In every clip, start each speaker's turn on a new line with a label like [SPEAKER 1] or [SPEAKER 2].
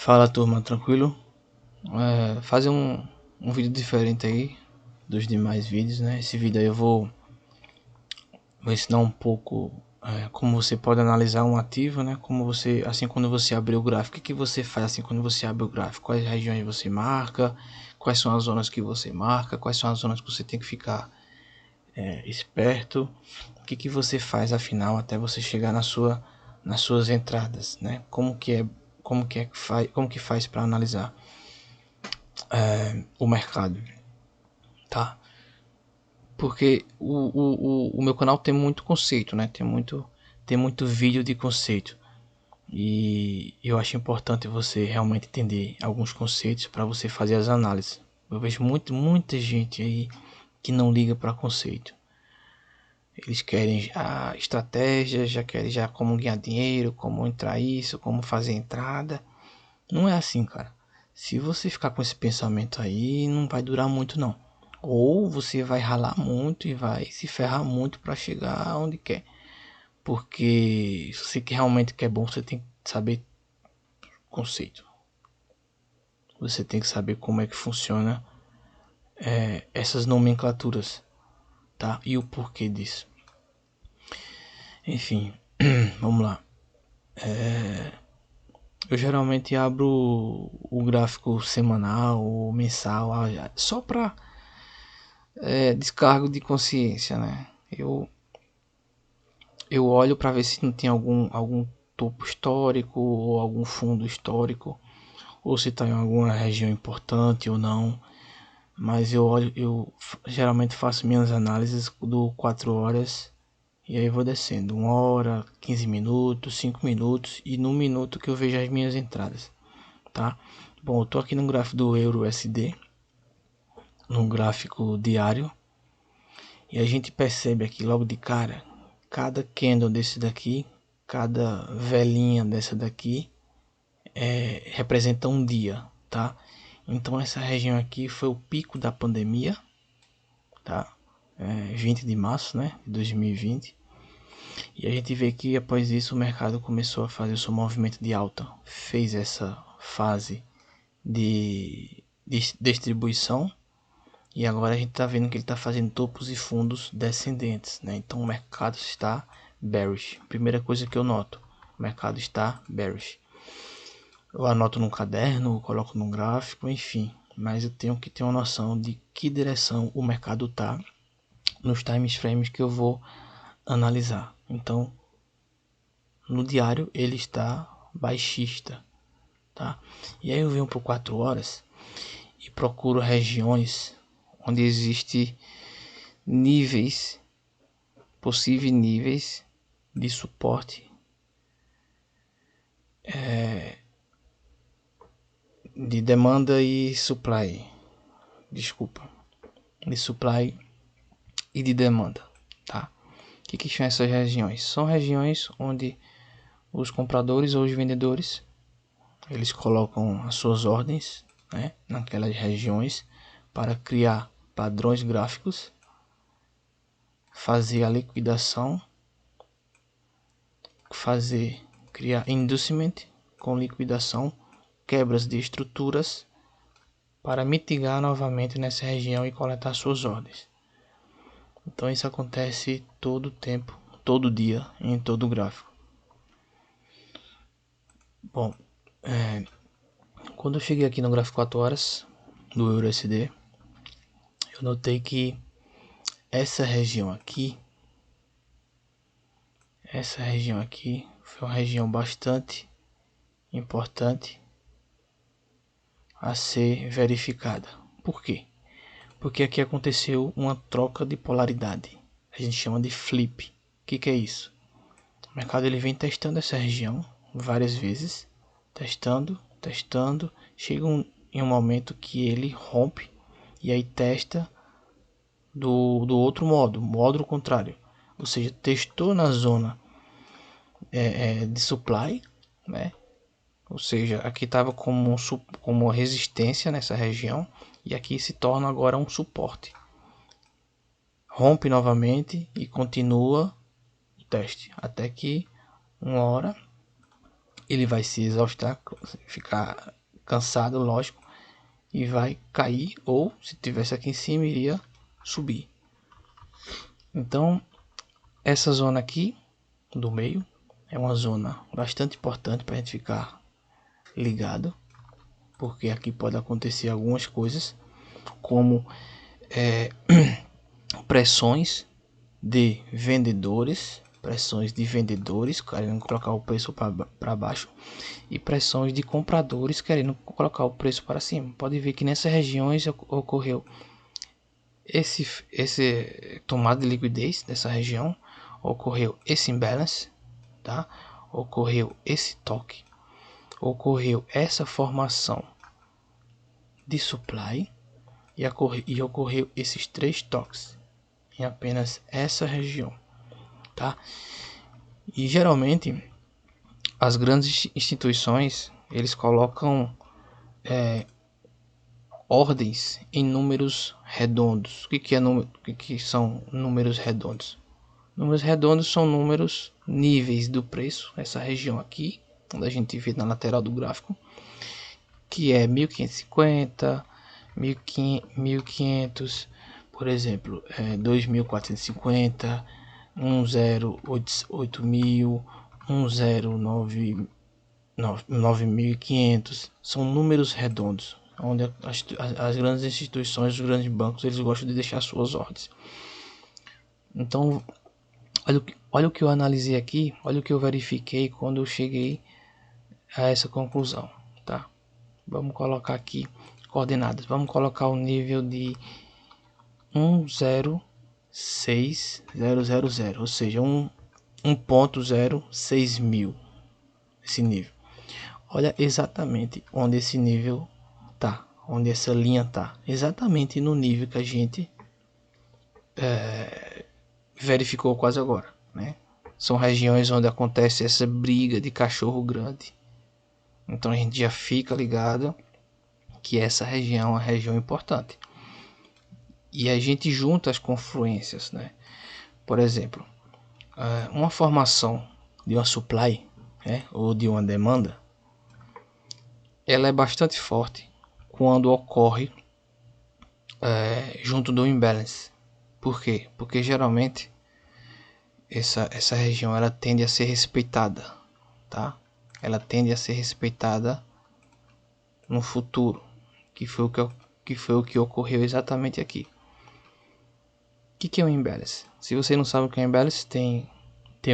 [SPEAKER 1] Fala turma, tranquilo? Fazer um vídeo diferente aí dos demais vídeos, né? Esse vídeo aí eu vou ensinar um pouco como você pode analisar um ativo, né? Como você, assim quando você abrir o gráfico, o que você faz assim quando você abre o gráfico? Quais regiões você marca? Quais são as zonas que você marca? Quais são as zonas que você tem que ficar esperto? O que você faz afinal até você chegar nas suas entradas, né? Como que faz para analisar o mercado, tá? Porque o meu canal tem muito conceito, né? Tem muito vídeo de conceito. E eu acho importante você realmente entender alguns conceitos para você fazer as análises. Eu vejo muita gente aí que não liga para conceito. Eles querem já estratégia, já querem já como ganhar dinheiro, como entrar isso, como fazer entrada. Não é assim, cara. Se você ficar com esse pensamento aí, não vai durar muito não. Ou você vai ralar muito e vai se ferrar muito para chegar onde quer. Porque se você realmente quer bom, você tem que saber conceito. Você tem que saber como é que funciona essas nomenclaturas, tá? E o porquê disso. Enfim, vamos lá. Eu geralmente abro o gráfico semanal ou mensal só para descargo de consciência, né? Eu olho para ver se não tem algum topo histórico ou algum fundo histórico, ou se está em alguma região importante ou não. Mas eu geralmente faço minhas análises do 4 horas e aí vou descendo 1 hora, 15 minutos, 5 minutos e no minuto que eu vejo as minhas entradas, tá? Bom, eu tô aqui no gráfico do Euro USD, no gráfico diário, e a gente percebe aqui logo de cara, cada candle desse daqui, cada velinha dessa daqui representa um dia, tá? Então essa região aqui foi o pico da pandemia, tá? 20 de março, né, de 2020. E a gente vê que após isso o mercado começou a fazer o seu movimento de alta, fez essa fase de distribuição e agora a gente está vendo que ele está fazendo topos e fundos descendentes, né? Então o mercado está bearish. Primeira coisa que eu noto, o mercado está bearish. Eu anoto num caderno, coloco num gráfico, enfim, mas eu tenho que ter uma noção de que direção o mercado está nos time frames que eu vou analisar. Então, no diário ele está baixista, tá? E aí eu venho por 4 horas e procuro regiões onde existe níveis, possíveis níveis de suporte de demanda e supply, desculpa, de supply e de demanda, tá? O que são essas regiões? São regiões onde os compradores ou os vendedores eles colocam as suas ordens, né, naquelas regiões para criar padrões gráficos, fazer a liquidação, criar inducement com liquidação, quebras de estruturas para mitigar novamente nessa região e coletar suas ordens. Então isso acontece todo tempo, todo dia, em todo gráfico. Bom, quando eu cheguei aqui no gráfico 4 horas do EURUSD, eu notei que essa região aqui foi uma região bastante importante a ser verificada. Por quê? Porque aqui aconteceu uma troca de polaridade. A gente chama de flip. O que é isso? O mercado ele vem testando essa região várias vezes, testando, chega em um momento que ele rompe e aí testa do outro modo contrário. Ou seja, testou na zona de supply, né? Ou seja, aqui estava como resistência nessa região e aqui se torna agora um suporte. Rompe novamente e continua o teste até que 1 hora ele vai se exaustar, ficar cansado, lógico, e vai cair, ou se tivesse aqui em cima iria subir. Então essa zona aqui do meio é uma zona bastante importante para a gente ficar ligado, porque aqui pode acontecer algumas coisas, como pressões de vendedores querendo colocar o preço para baixo, e pressões de compradores querendo colocar o preço para cima. Pode ver que nessas regiões ocorreu esse tomada de liquidez dessa região, ocorreu esse imbalance, tá? Ocorreu esse toque, ocorreu essa formação de supply e ocorreu esses 3 toques em apenas essa região, tá? E geralmente as grandes instituições eles colocam ordens em números redondos. O que são números redondos? Números redondos são números níveis do preço, essa região aqui, onde a gente vê na lateral do gráfico, que é 1550, 1500, por exemplo, 2450, 108000, 9500, são números redondos, onde as grandes instituições, os grandes bancos, eles gostam de deixar suas ordens. Então, olha o que eu analisei aqui, olha o que eu verifiquei quando eu cheguei a essa conclusão, tá? Vamos colocar aqui coordenadas, vamos colocar o nível de 106.000, ou seja, 1.06 mil, esse nível. Olha exatamente onde esse nível tá, onde essa linha tá, exatamente no nível que a gente verificou quase agora, né? São regiões onde acontece essa briga de cachorro grande. Então a gente já fica ligado que essa região é uma região importante. E a gente junta as confluências, né? Por exemplo, uma formação de uma supply, né, ou de uma demanda, ela é bastante forte quando ocorre junto do imbalance. Por quê? Porque geralmente essa região ela tende a ser respeitada, tá? Ela tende a ser respeitada no futuro, que foi o que ocorreu exatamente aqui. O que é um imbalance? Se você não sabe o que é um imbalance, tem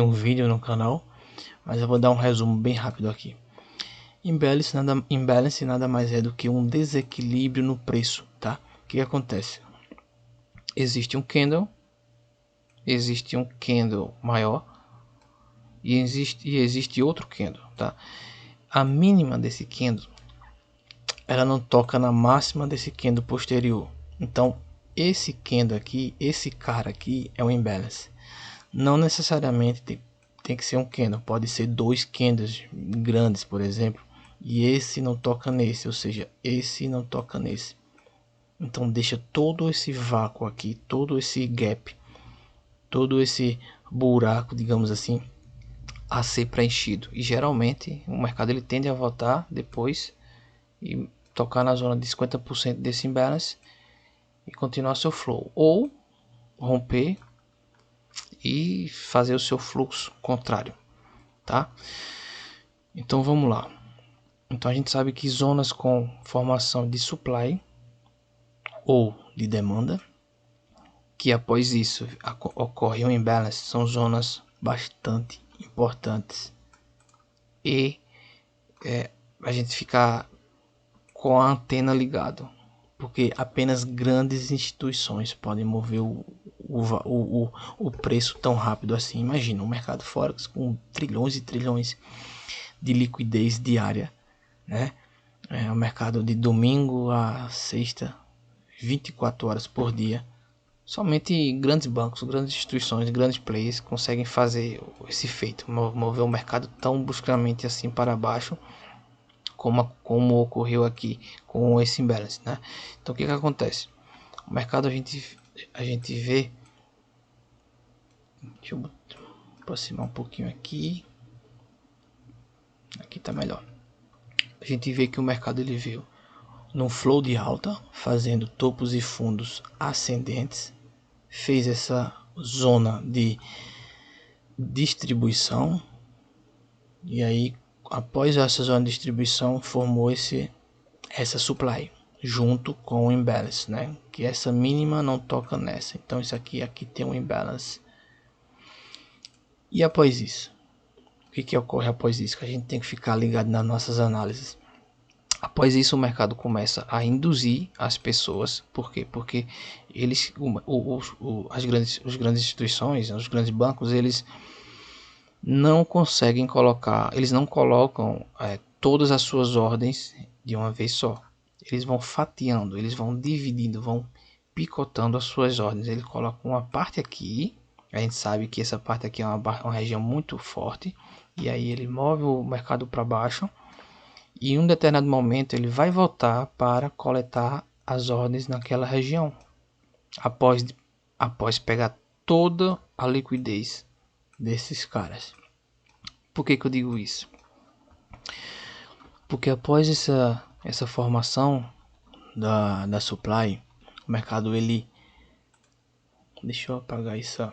[SPEAKER 1] um vídeo no canal, mas eu vou dar um resumo bem rápido aqui. Imbalance nada mais é do que um desequilíbrio no preço, tá? O que acontece? Existe um candle maior e existe outro candle, tá? A mínima desse candle ela não toca na máxima desse candle posterior. Então, esse candle aqui, esse cara aqui é um imbalance. Não necessariamente tem que ser um candle, pode ser 2 candles grandes, por exemplo, e esse não toca nesse, ou seja, esse não toca nesse. Então deixa todo esse vácuo aqui, todo esse gap, todo esse buraco, digamos assim, a ser preenchido. E geralmente o mercado ele tende a voltar depois e tocar na zona de 50% desse imbalance e continuar seu flow, ou romper e fazer o seu fluxo contrário, tá? Então vamos lá. Então a gente sabe que zonas com formação de supply ou de demanda, que após isso ocorre um imbalance, são zonas bastante importantes e a gente ficar com a antena ligado, porque apenas grandes instituições podem mover o preço tão rápido assim. Imagina um mercado forex com trilhões e trilhões de liquidez diária, né? É um mercado de domingo a sexta, 24 horas por dia. Somente grandes bancos, grandes instituições, grandes players conseguem fazer esse feito, mover o mercado tão bruscamente assim para baixo, como ocorreu aqui com esse imbalance, né? Então o que acontece? O mercado a gente vê, deixa eu aproximar um pouquinho aqui, Aqui tá melhor. A gente vê que o mercado ele veio num flow de alta, fazendo topos e fundos ascendentes, fez essa zona de distribuição e aí após essa zona de distribuição formou essa supply junto com o imbalance, né? Que essa mínima não toca nessa, então isso aqui tem um imbalance. E após isso, o que ocorre após isso? Que a gente tem que ficar ligado nas nossas análises. Após isso, o mercado começa a induzir as pessoas. Por quê? Porque eles, as grandes instituições, os grandes bancos, eles não conseguem colocar, eles não colocam todas as suas ordens de uma vez só. Eles vão fatiando, eles vão dividindo, vão picotando as suas ordens. Ele coloca uma parte aqui, a gente sabe que essa parte aqui é uma região muito forte, e aí ele move o mercado para baixo. E em um determinado momento ele vai voltar para coletar as ordens naquela região, após pegar toda a liquidez desses caras. Por que eu digo isso? Porque após essa formação da supply, o mercado ele... Deixa eu apagar esses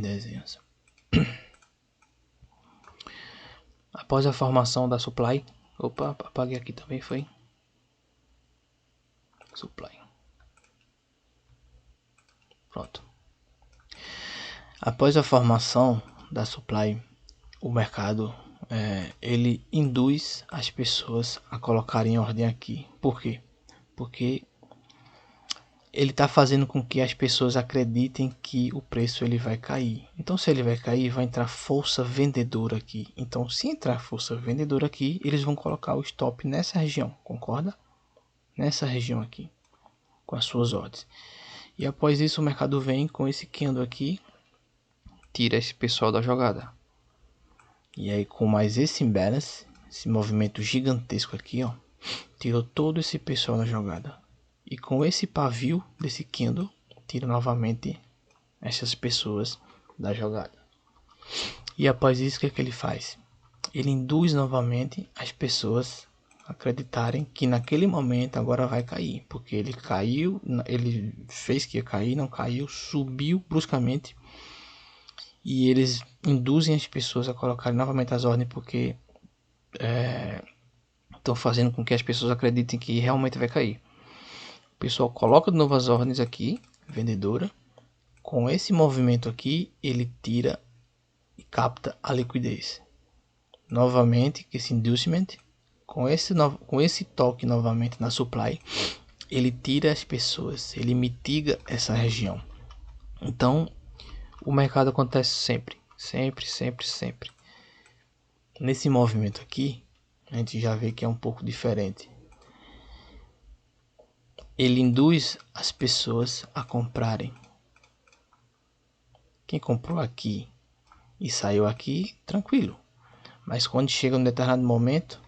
[SPEAKER 1] desenhos. Após a formação da supply... Opa, apaguei aqui também, foi? Supply. Pronto. Após a formação da supply, o mercado ele induz as pessoas a colocarem ordem aqui. Por quê? Porque ele está fazendo com que as pessoas acreditem que o preço ele vai cair. Então, se ele vai cair, vai entrar força vendedora aqui. Então, se entrar força vendedora aqui, eles vão colocar o stop nessa região, concorda? Nessa região aqui, com as suas ordens. E após isso, o mercado vem com esse candle aqui, tira esse pessoal da jogada. E aí, com mais esse imbalance, esse movimento gigantesco aqui, ó, tirou todo esse pessoal da jogada. E com esse pavio desse candle, tira novamente essas pessoas da jogada. E após isso, o que é que ele faz? Ele induz novamente as pessoas a acreditarem que naquele momento agora vai cair. Porque ele caiu, ele fez que ia cair, não caiu, subiu bruscamente. E eles induzem as pessoas a colocarem novamente as ordens porque estão fazendo com que as pessoas acreditem que realmente vai cair. O pessoal coloca de novo as ordens aqui, vendedora. Com esse movimento aqui, ele tira e capta a liquidez. Novamente, esse inducement, com esse toque novamente na supply, ele tira as pessoas, ele mitiga essa região. Então, o mercado acontece sempre. Nesse movimento aqui, a gente já vê que é um pouco diferente. Ele induz as pessoas a comprarem. Quem comprou aqui e saiu aqui, tranquilo. Mas quando chega um determinado momento,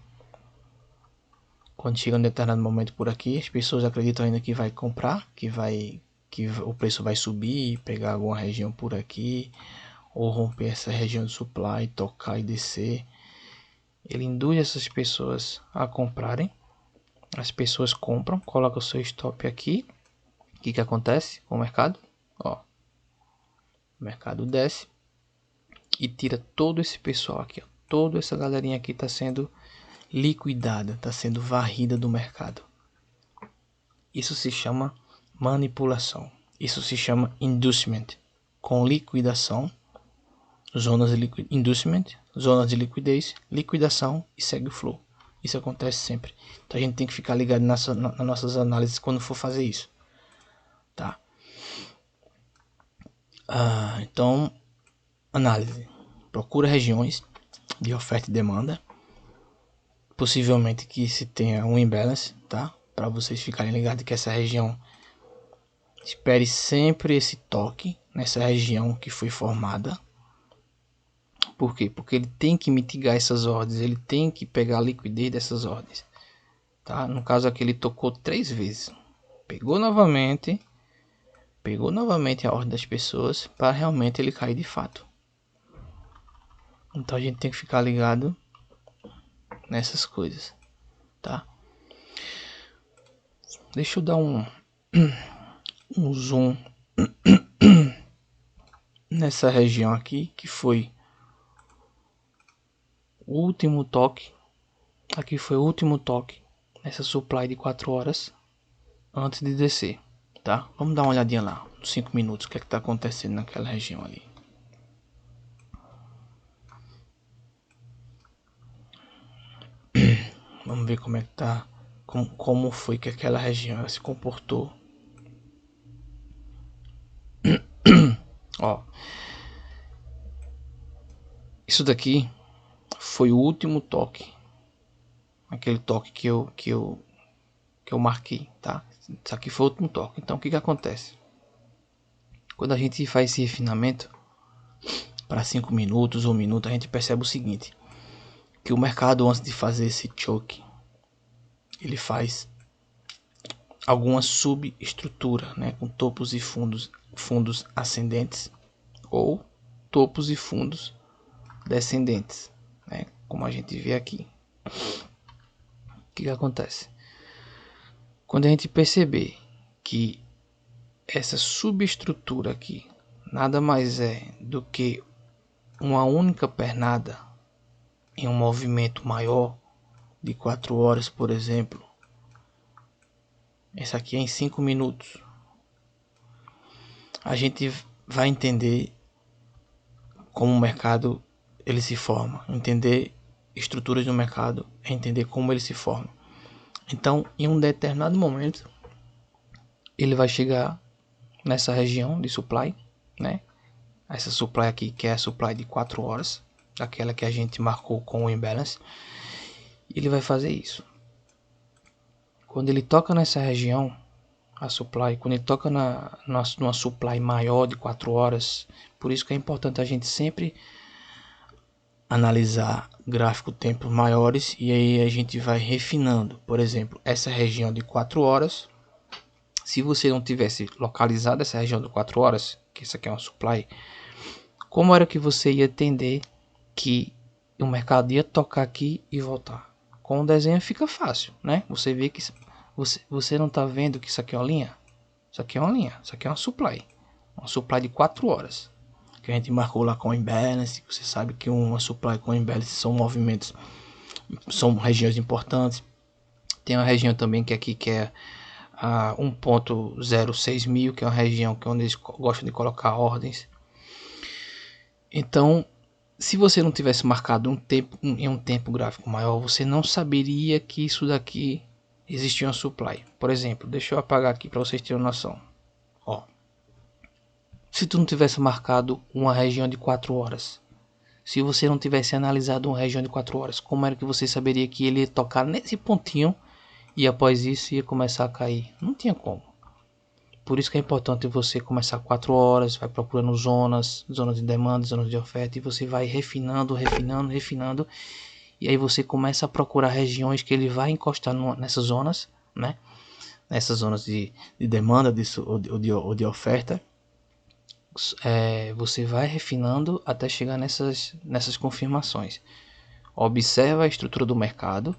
[SPEAKER 1] por aqui, as pessoas acreditam ainda que vai comprar, que o preço vai subir, pegar alguma região por aqui, ou romper essa região de supply, tocar e descer. Ele induz essas pessoas a comprarem. As pessoas compram, colocam o seu stop aqui. O que acontece com o mercado? Ó, o mercado desce e tira todo esse pessoal aqui, ó. Toda essa galerinha aqui está sendo liquidada, está sendo varrida do mercado. Isso se chama manipulação. Isso se chama inducement. Com liquidação, zonas de inducement, zonas de liquidez, liquidação e segue o flow. Isso acontece sempre. Então a gente tem que ficar ligado nas nossas análises quando for fazer isso. Tá? Então, análise. Procura regiões de oferta e demanda. Possivelmente que se tenha um imbalance, tá? Para vocês ficarem ligados que essa região, espere sempre esse toque nessa região que foi formada. Por quê? Porque ele tem que mitigar essas ordens, ele tem que pegar a liquidez dessas ordens, tá? No caso aqui ele tocou 3 vezes, pegou novamente a ordem das pessoas para realmente ele cair de fato. Então a gente tem que ficar ligado nessas coisas, tá? Deixa eu dar um zoom nessa região aqui, que foi o último toque. Aqui foi o último toque nessa supply de 4 horas antes de descer, tá? Vamos dar uma olhadinha lá, 5 minutos, o que é que tá acontecendo naquela região ali. Vamos ver como é que tá, como foi que aquela região se comportou. Ó, isso daqui foi o último toque, aquele toque que eu marquei, tá? Isso aqui foi o último toque. Então o que acontece? Quando a gente faz esse refinamento para 5 minutos ou 1 minuto, a gente percebe o seguinte, que o mercado, antes de fazer esse choke, ele faz alguma subestrutura, né, com topos e fundos ascendentes ou topos e fundos descendentes, né, como a gente vê aqui. O que acontece? Quando a gente perceber que essa subestrutura aqui nada mais é do que uma única pernada em um movimento maior de 4 horas, por exemplo, essa aqui é em 5 minutos, a gente vai entender como o mercado ele se forma. Entender estruturas do mercado é entender como ele se forma. Então, em um determinado momento, ele vai chegar nessa região de supply, né? Essa supply aqui, que é a supply de 4 horas, aquela que a gente marcou com o imbalance, e ele vai fazer isso. Quando ele toca nessa região, a supply, quando ele toca numa supply maior de 4 horas, por isso que é importante a gente sempre analisar gráfico tempos maiores, e aí a gente vai refinando. Por exemplo, essa região de 4 horas, se você não tivesse localizado essa região de 4 horas, que isso aqui é uma supply, como era que você ia entender que o mercado ia tocar aqui e voltar? Com o desenho fica fácil, né? Você vê que você não está vendo que isso aqui é uma linha? Isso aqui é uma linha, isso aqui é uma supply de 4 horas. Que a gente marcou lá com imbalance. Você sabe que uma supply com imbalance são movimentos, são regiões importantes. Tem uma região também que aqui que é a 1.06 mil, que é uma região que é onde eles gostam de colocar ordens. Então, se você não tivesse marcado em um tempo gráfico maior, você não saberia que isso daqui existia uma supply. Por exemplo, deixa eu apagar aqui para vocês terem noção. Ó, se tu não tivesse marcado uma região de 4 horas, se você não tivesse analisado uma região de 4 horas, como era que você saberia que ele ia tocar nesse pontinho e após isso ia começar a cair? Não tinha como. Por isso que é importante você começar 4 horas, vai procurando zonas de demanda, zonas de oferta, e você vai refinando, e aí você começa a procurar regiões que ele vai encostar nessas zonas, né? Nessas zonas de demanda ou de oferta. Você vai refinando até chegar nessas confirmações. Observa a estrutura do mercado,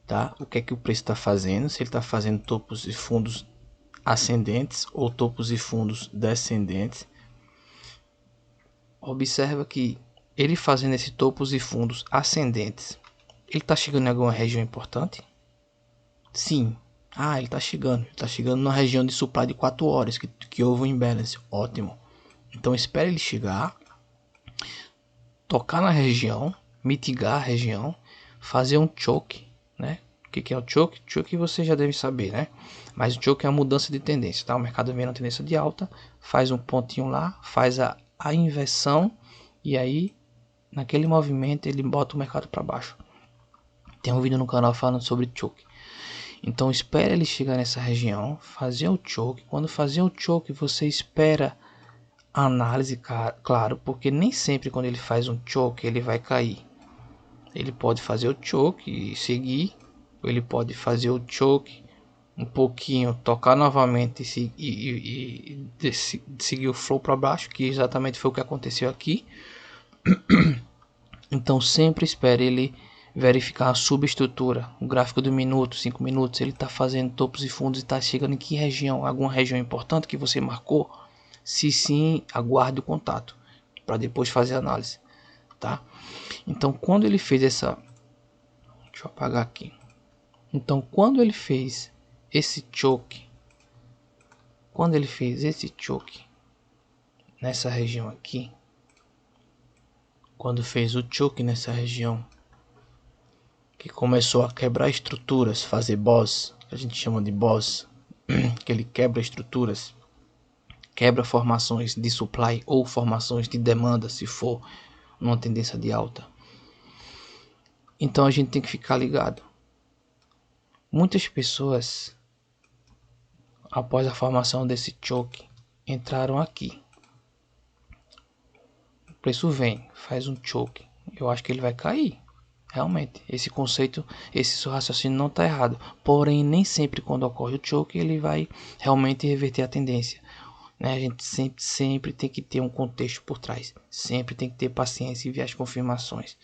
[SPEAKER 1] tá? O que é que o preço está fazendo, se ele está fazendo topos e fundos ascendentes ou topos e fundos descendentes. Observa que ele fazendo esse topos e fundos ascendentes, ele está chegando em alguma região importante? Sim. Ele está chegando na região de supply de 4 horas, que houve um imbalance. Ótimo. Então espere ele chegar, tocar na região, mitigar a região, fazer um choke, né? O que é o choke? Choke você já deve saber, né? Mas o choke é a mudança de tendência, tá? O mercado vem na tendência de alta, faz um pontinho lá, faz a inversão e aí naquele movimento ele bota o mercado para baixo. Tem um vídeo no canal falando sobre choke. Então espere ele chegar nessa região, fazer o choke. Quando fazer o choke, você espera a análise, claro, porque nem sempre quando ele faz um choke ele vai cair. Ele pode fazer o choke e seguir, ou ele pode fazer o choke um pouquinho, tocar novamente e seguir o flow para baixo, que exatamente foi o que aconteceu aqui. Então sempre espere ele verificar a subestrutura, o gráfico do minuto, 5 minutos, ele está fazendo topos e fundos e está chegando em que região, alguma região importante que você marcou? Se sim, aguarde o contato para depois fazer a análise, tá? Então quando ele fez essa, deixa eu apagar aqui. Então quando ele fez esse choke, nessa região aqui, quando fez o choke nessa região, que começou a quebrar estruturas, fazer boss, que a gente chama de boss, que ele quebra estruturas, quebra formações de supply ou formações de demanda, se for numa tendência de alta. Então a gente tem que ficar ligado. Muitas pessoas, após a formação desse choke, entraram aqui. O preço vem, faz um choke. Eu acho que ele vai cair. Realmente, esse conceito, esse raciocínio não está errado. Porém, nem sempre quando ocorre o choke, ele vai realmente reverter a tendência. Né? A gente sempre tem que ter um contexto por trás. Sempre tem que ter paciência e ver as confirmações.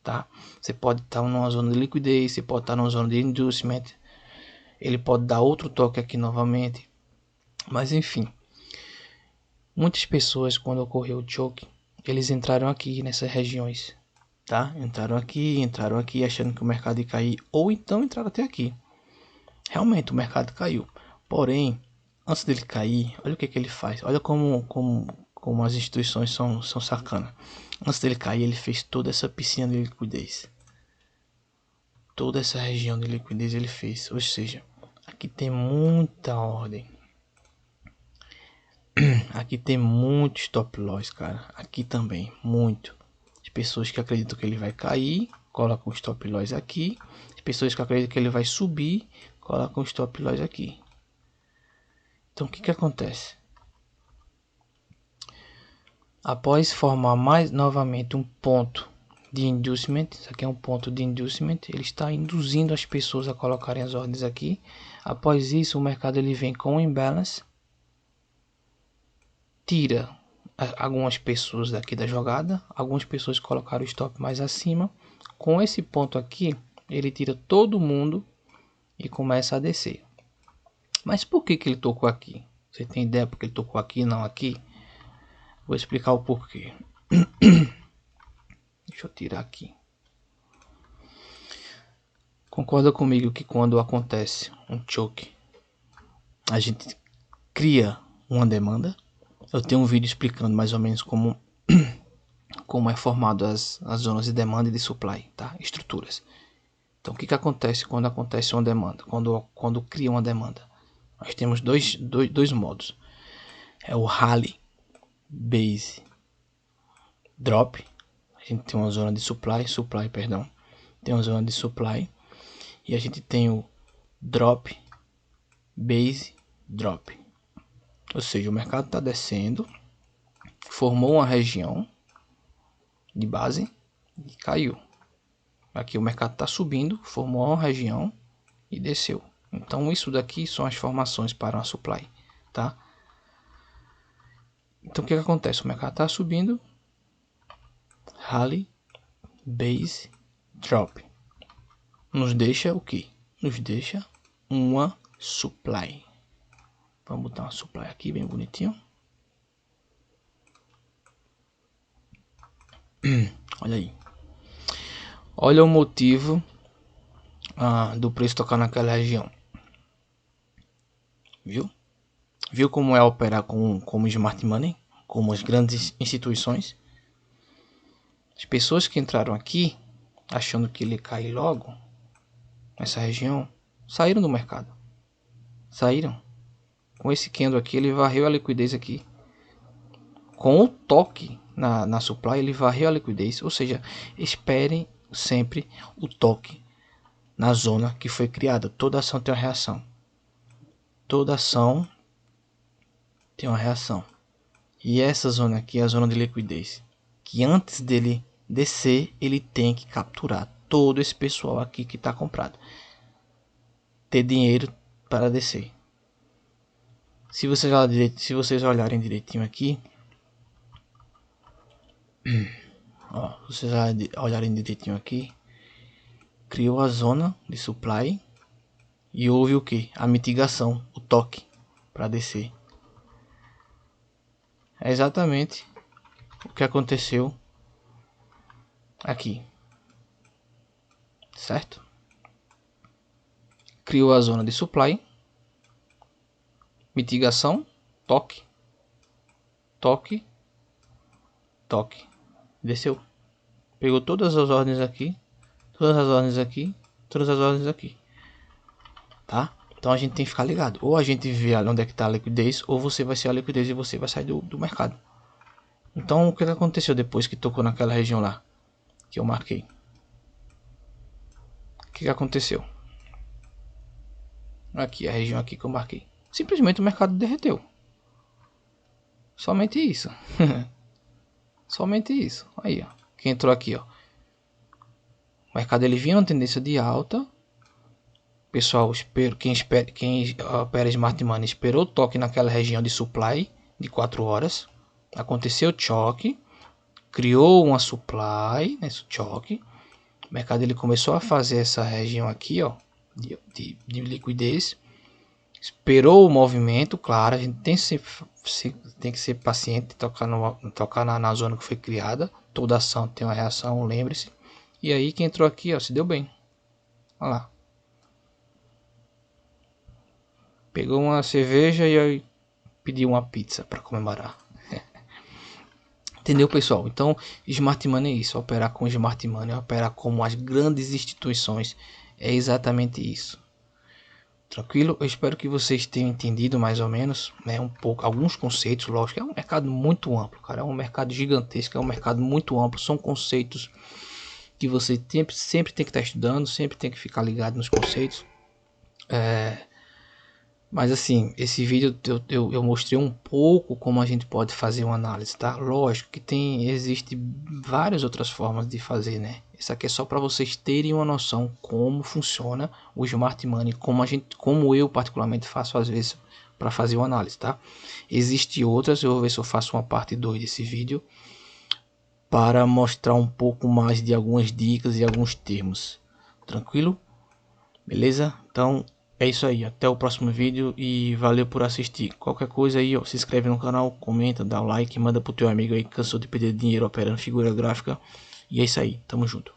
[SPEAKER 1] Tá? Você pode estar numa zona de liquidez, você pode estar numa zona de inducement. Ele pode dar outro toque aqui novamente. Mas enfim. Muitas pessoas, quando ocorreu o choke, eles entraram aqui nessas regiões. Tá? Entraram aqui achando que o mercado ia cair, ou então entraram até aqui. Realmente o mercado caiu. Porém, antes dele cair, olha o que ele faz. Olha como as instituições são sacanas. Antes dele cair, ele fez toda essa piscina de liquidez. Toda essa região de liquidez ele fez. Ou seja, aqui tem muita ordem. Aqui tem muito stop loss, cara. Aqui também, muito. As pessoas que acreditam que ele vai cair, colocam o stop loss aqui. As pessoas que acreditam que ele vai subir, colocam o stop loss aqui. Então o que acontece? Após formar mais novamente um ponto de inducement, isso aqui é um ponto de inducement, ele está induzindo as pessoas a colocarem as ordens aqui. Após isso, o mercado ele vem com um imbalance, tira algumas pessoas daqui da jogada, algumas pessoas colocaram o stop mais acima. Com esse ponto aqui, ele tira todo mundo e começa a descer. Mas por que ele tocou aqui? Você tem ideia porque ele tocou aqui e não aqui? Vou explicar o porquê. Deixa eu tirar aqui. Concorda comigo que quando acontece um choke, a gente cria uma demanda? Eu tenho um vídeo explicando mais ou menos como é formado as zonas de demanda e de supply, tá? Estruturas. Então o que acontece quando acontece uma demanda? Quando cria uma demanda? Nós temos dois modos. É o rally base drop. A gente tem uma zona de supply, tem uma zona de supply. E a gente tem o drop base drop. Ou seja, o mercado está descendo, formou uma região de base e caiu. Aqui o mercado está subindo, formou uma região e desceu. Então isso daqui são as formações para uma supply, tá? Então o que acontece? O mercado está subindo, rally, base, drop. Nos deixa o que? Nos deixa uma supply. Vamos botar uma supply aqui bem bonitinho. Olha aí. Olha o motivo do preço tocar naquela região. Viu como é operar como smart money, como as grandes instituições? As pessoas que entraram aqui achando que ele cai logo nessa região saíram do mercado. Saíram. Com esse candle aqui ele varreu a liquidez aqui. Com o toque na supply ele varreu a liquidez. Ou seja, esperem sempre o toque na zona que foi criada. Toda ação tem uma reação. Toda ação tem uma reação. E essa zona aqui é a zona de liquidez. Que antes dele descer, ele tem que capturar todo esse pessoal aqui que está comprado. Ter dinheiro para descer. Se vocês olharem direitinho aqui, ó, vocês olharem direitinho aqui, criou a zona de supply e houve o que? A mitigação, o toque para descer. É exatamente o que aconteceu aqui, certo? Criou a zona de supply, mitigação, toque, toque, toque, desceu. Pegou todas as ordens aqui, todas as ordens aqui, todas as ordens aqui, tá? Então a gente tem que ficar ligado. Ou a gente vê onde é que está a liquidez, ou você vai ser a liquidez e você vai sair do mercado. Então o que aconteceu depois que tocou naquela região lá que eu marquei? O que aconteceu? Aqui, a região aqui que eu marquei. Simplesmente o mercado derreteu. Somente isso. Somente isso. Aí, ó. Quem entrou aqui, ó. O mercado ele vinha uma tendência de alta. Pessoal, quem opera Smart Money esperou o toque naquela região de supply de 4 horas. Aconteceu o choque. Criou uma supply nesse choque. O mercado ele começou a fazer essa região aqui, ó, de liquidez. Esperou o movimento, claro, a gente tem que ser paciente, tocar na zona que foi criada. Toda ação tem uma reação, lembre-se. E aí quem entrou aqui, ó, se deu bem. Olha lá. Pegou uma cerveja e aí pediu uma pizza para comemorar. Entendeu, pessoal? Então, Smart Money é isso. Operar com Smart Money, operar como as grandes instituições, é exatamente isso. Tranquilo? Eu espero que vocês tenham entendido mais ou menos, né, um pouco, alguns conceitos. Lógico, é um mercado muito amplo, cara. É um mercado gigantesco, é um mercado muito amplo. São conceitos que você sempre tem que estar estudando, sempre tem que ficar ligado nos conceitos. Mas assim, esse vídeo eu mostrei um pouco como a gente pode fazer uma análise, tá? Lógico que existe várias outras formas de fazer, né? Isso aqui é só para vocês terem uma noção como funciona o Smart Money, como eu particularmente faço às vezes para fazer uma análise, tá? Existem outras, eu vou ver se eu faço uma parte 2 desse vídeo para mostrar um pouco mais de algumas dicas e alguns termos. Tranquilo? Beleza? Então é isso aí, até o próximo vídeo e valeu por assistir. Qualquer coisa aí, ó, se inscreve no canal, comenta, dá o like, manda pro teu amigo aí que cansou de perder dinheiro operando figura gráfica. E é isso aí, tamo junto.